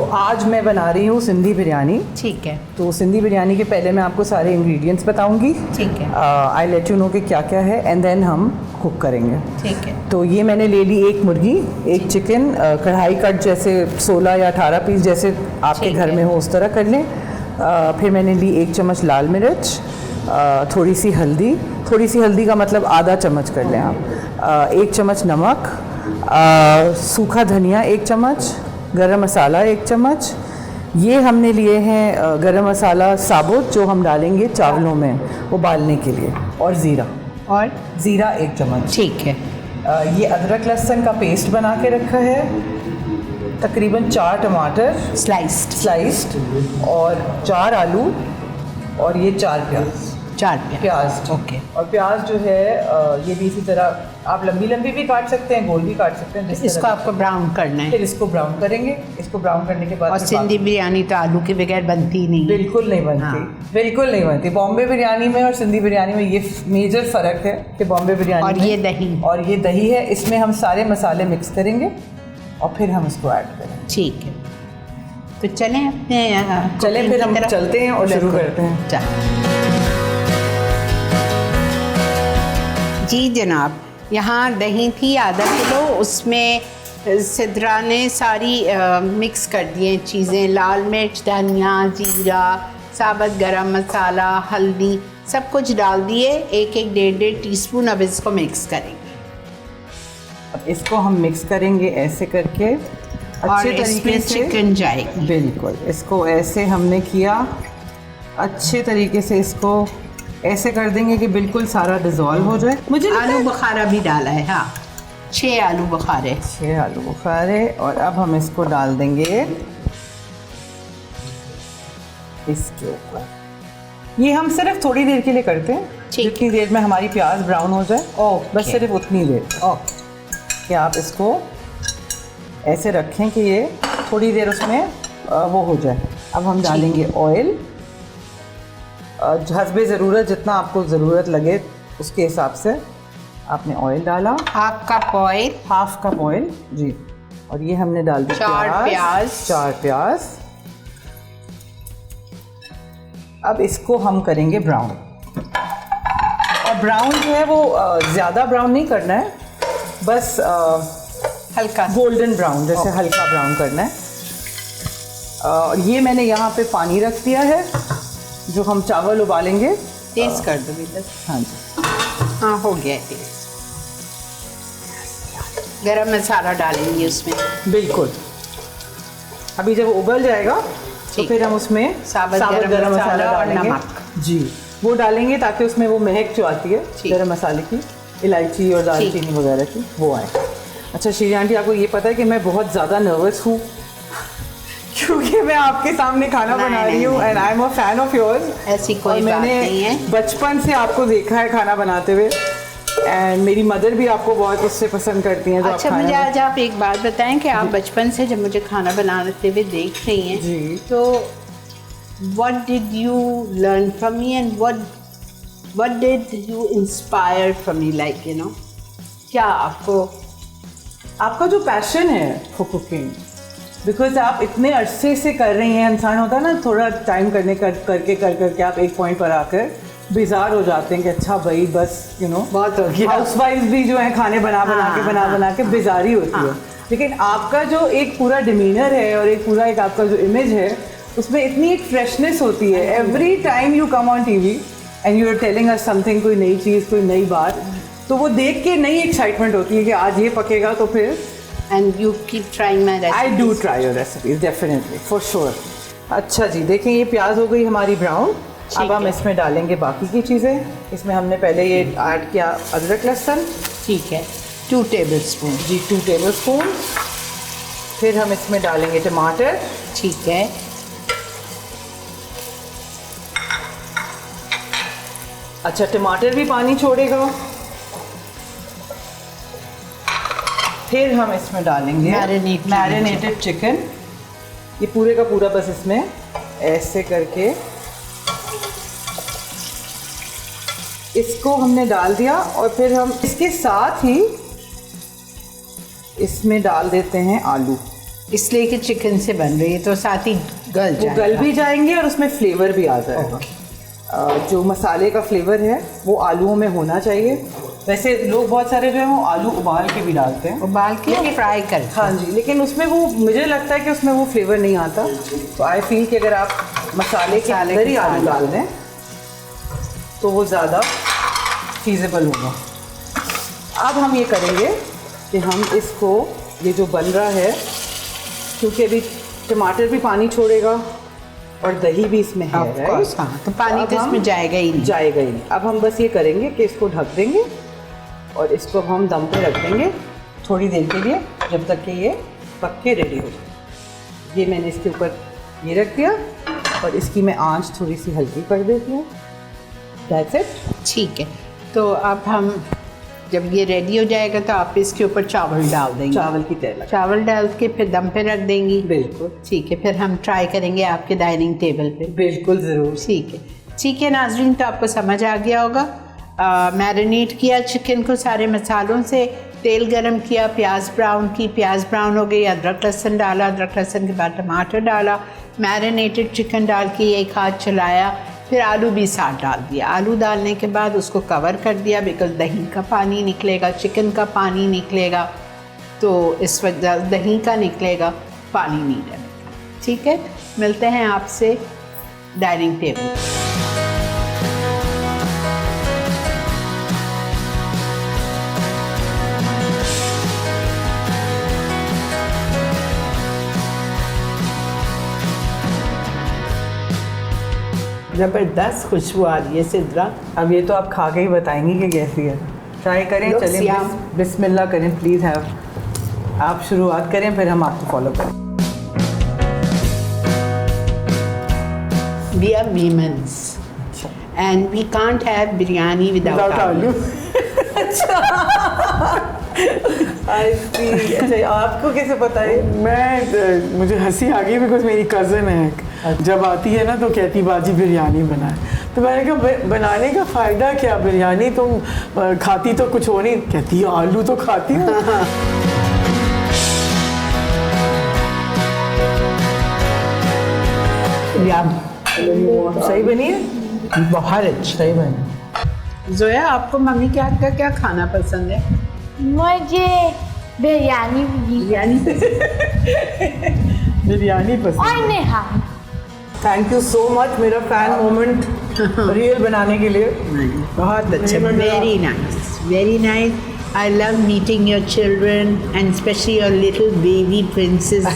तो आज मैं बना रही हूँ सिंधी बिरयानी। ठीक है। तो सिंधी बिरयानी के पहले मैं आपको सारे इंग्रेडिएंट्स बताऊंगी। ठीक है। आई लेट यू नो कि क्या क्या है एंड देन हम कुक करेंगे। ठीक है। तो ये मैंने ले ली एक मुर्गी, एक चिकन, कढ़ाई कट जैसे 16 या 18 पीस जैसे आपके घर में हो उस तरह कर लें। फिर मैंने ली 1 चम्मच लाल मिर्च, थोड़ी सी हल्दी का मतलब आधा चम्मच कर लें आप, 1 चम्मच नमक, सूखा धनिया 1 चम्मच, गरम मसाला 1 चम्मच। ये हमने लिए हैं गरम मसाला साबुत जो हम डालेंगे चावलों में उबालने के लिए, और ज़ीरा 1 चम्मच। ठीक है। ये अदरक लहसुन का पेस्ट बना के रखा है, तकरीबन 4 टमाटर स्लाइस्ड और 4 आलू, और ये 4 प्याज। ओके। और प्याज जो है ये भी इसी तरह आप लंबी भी काट सकते हैं, गोल भी काट सकते हैं। इसको आपको ब्राउन करना है। फिर इसको ब्राउन करेंगे। इसको ब्राउन करने के बाद और सिंधी बिरयानी तो आलू के बगैर बनती नहीं। बिल्कुल नहीं बनती। हाँ। बिल्कुल नहीं बनती। बॉम्बे बिरयानी में और सिंधी बिरयानी में ये मेजर फ़र्क है कि बॉम्बे बिरयानी और में ये दही है, इसमें हम सारे मसाले मिक्स करेंगे और फिर हम इसको ऐड करेंगे। ठीक है। तो चलें फिर हम चलते हैं और शुरू करते हैं। जी जनाब, यहाँ दही थी आधा किलो, उसमें सिद्रा ने सारी मिक्स कर दिए चीज़ें, लाल मिर्च, धनिया, जीरा, साबुत गरम मसाला, हल्दी, सब कुछ डाल दिए, 1-1 टीस्पून। अब इसको मिक्स करेंगे। अब इसको हम मिक्स करेंगे ऐसे करके अच्छे तरीके से। चिकन जाएगी। बिल्कुल, इसको ऐसे हमने किया, अच्छे तरीके से इसको ऐसे कर देंगे कि बिल्कुल सारा डिज़ोल्व हो जाए। मुझे आलू बुखारा भी डाला है। हाँ, 6 आलू बुखारे। और अब हम इसको डाल देंगे इसके ऊपर। ये हम सिर्फ थोड़ी देर के लिए करते हैं, जितनी देर में हमारी प्याज ब्राउन हो जाए। बस सिर्फ उतनी देर कि आप इसको ऐसे रखें कि ये थोड़ी देर उसमें वो हो जाए। अब हम डालेंगे ऑयल, हस्बे ज़रूरत, जितना आपको ज़रूरत लगे उसके हिसाब से आपने ऑयल डाला। हाफ कप ऑयल जी। और ये हमने डाल दिया 4 प्याज। अब इसको हम करेंगे ब्राउन। और ब्राउन जो है वो ज़्यादा ब्राउन नहीं करना है, बस हल्का गोल्डन ब्राउन, जैसे हल्का ब्राउन करना है। और ये मैंने यहाँ पे पानी रख दिया है जो हम चावल उबालेंगे। तेज कर दो बेटा। हाँ जी, हाँ हो गया तेज। गरम मसाला डालेंगे उसमें। बिल्कुल। अभी जब उबल जाएगा तो फिर हम उसमें साबुत गरम मसाला और नमक जी वो डालेंगे, ताकि उसमें वो महक जो आती है गरम मसाले की, इलायची और दालचीनी वगैरह की, वो आए। अच्छा श्री आंटी, आपको ये पता है कि मैं बहुत ज़्यादा नर्वस हूँ क्योंकि मैं आपके सामने खाना बना रही हूँ and I am a fan of yours. ऐसी कोई बात नहीं है। बचपन से आपको देखा है खाना बनाते हुए, एंड मेरी मदर भी आपको बहुत उससे पसंद करती हैं। अच्छा, मुझे आज आप एक बात बताएं कि आप बचपन से जब मुझे खाना बनाते हुए देख रही हैं जी, तो what did you learn from me and what did you inspire from me, like you know, क्या आपका जो पैशन है फॉर कुकिंग, बिकॉज आप इतने अरसे से कर रही हैं, इंसान होता है ना थोड़ा टाइम करके आप एक पॉइंट पर आकर बेजार हो जाते हैं कि अच्छा भाई बस यू नो, बहुत हो गया। हाउसवाइफ भी जो है खाने बना के बेजारी होती है, लेकिन आपका जो एक पूरा डिमीनर है और एक पूरा एक आपका जो इमेज है उसमें इतनी एक फ्रेशनेस होती है। Every time you come on TV and you are telling us something, कोई नई चीज़, कोई नई बात, तो वो देख के नई एक्साइटमेंट होती है कि आज ये पकेगा तो फिर। And you keep trying my recipes. I do try your recipes definitely, for sure. अच्छा जी, देखें ये प्याज हो गई हमारी ब्राउन। अब हम इसमें डालेंगे बाकी की चीज़ें। इसमें हमने पहले ये ऐड किया अदरक लहसुन। ठीक है, 2 टेबलस्पून जी, 2 टेबलस्पून। फिर हम इसमें डालेंगे टमाटर। ठीक है। अच्छा, टमाटर भी पानी छोड़ेगा। फिर हम इसमें डालेंगे मैरिनेटेड चिकन। ये पूरे का पूरा बस इसमें ऐसे करके इसको हमने डाल दिया। और फिर हम इसके साथ ही इसमें डाल देते हैं आलू। इसलिए कि चिकन से बन रही है तो साथ ही गल वो जाएगा। गल भी जाएंगे और उसमें फ्लेवर भी आ जाएगा। जो मसाले का फ्लेवर है वो आलूओं में होना चाहिए। वैसे लोग बहुत सारे जो है वो आलू उबाल के भी डालते हैं, उबाल के फ्राई कर। हाँ जी, लेकिन उसमें वो मुझे लगता है कि उसमें वो फ्लेवर नहीं आता। तो आई फील कि अगर आप मसाले के अंदर ही आलू डाल दें तो वो ज़्यादा फीजेबल होगा। अब हम ये करेंगे कि हम इसको, ये जो बन रहा है, क्योंकि अभी टमाटर भी पानी छोड़ेगा और दही भी इसमें है, Of course, हाँ, तो पानी तो इसमें जाएगा ही नहीं। जाएगा ही नहीं। अब हम बस ये करेंगे कि इसको ढक देंगे और इसको हम दम पे रख देंगे थोड़ी देर के लिए, जब तक कि ये पक के रेडी हो जाए। ये मैंने इसके ऊपर ये रख दिया और इसकी मैं आंच थोड़ी सी हल्की कर देती हूँ। That's it. ठीक है, तो अब हम जब ये रेडी हो जाएगा तो आप इसके ऊपर चावल डाल देंगे। चावल की तैयारी। चावल डाल के फिर दम पे रख देंगी। बिल्कुल ठीक है, फिर हम ट्राई करेंगे आपके डाइनिंग टेबल पे। बिल्कुल ज़रूर। ठीक है नाजरीन, तो आपको समझ आ गया होगा। मैरिनेट किया चिकन को सारे मसालों से, तेल गरम किया, प्याज ब्राउन की, प्याज ब्राउन हो गई, अदरक लहसुन डाला, अदरक लहसुन के बाद टमाटर डाला, मैरिनेटेड चिकन डाल के एक हाथ चलाया, फिर आलू भी साथ डाल दिया। आलू डालने के बाद उसको कवर कर दिया, बिकॉज दही का पानी निकलेगा, चिकन का पानी निकलेगा, तो इस वजह दही का निकलेगा, पानी नहीं डलेगा। ठीक है, मिलते हैं आपसे डाइनिंग टेबल। ज़बरदस्त खुशबू आ रही है सिद्रा। अब ये तो आप खा के ही बताएंगी कि कैसी है। ट्राई करें। Looks चलिए yum. बिस्मिल्लाह करें, प्लीज़ हैव। आप शुरुआत करें फिर हम आपको फॉलो करें। We are Memons and we can't have biryani without aloo. अच्छा, आपको कैसे पता है? मुझे हंसी आ गई बिकॉज मेरी कज़न है, जब आती है ना तो कहती बाजी बिरयानी बनाए, तो मैंने कहा बनाने का फ़ायदा क्या, बिरयानी तुम खाती तो कुछ हो नहीं, कहती आलू तो खाती हूँ। सही बनी है, बहुत अच्छी। सही बनी। जोया, आपको मम्मी के हाथ का क्या खाना पसंद है? मुझे बिरयानी बिरयानी बिरयानी पसंद और Neha. Thank you so much मेरा फैन मोमेंट रियल बनाने के लिए। बहुत अच्छा, very nice, very nice. I love meeting your children and especially your little baby princess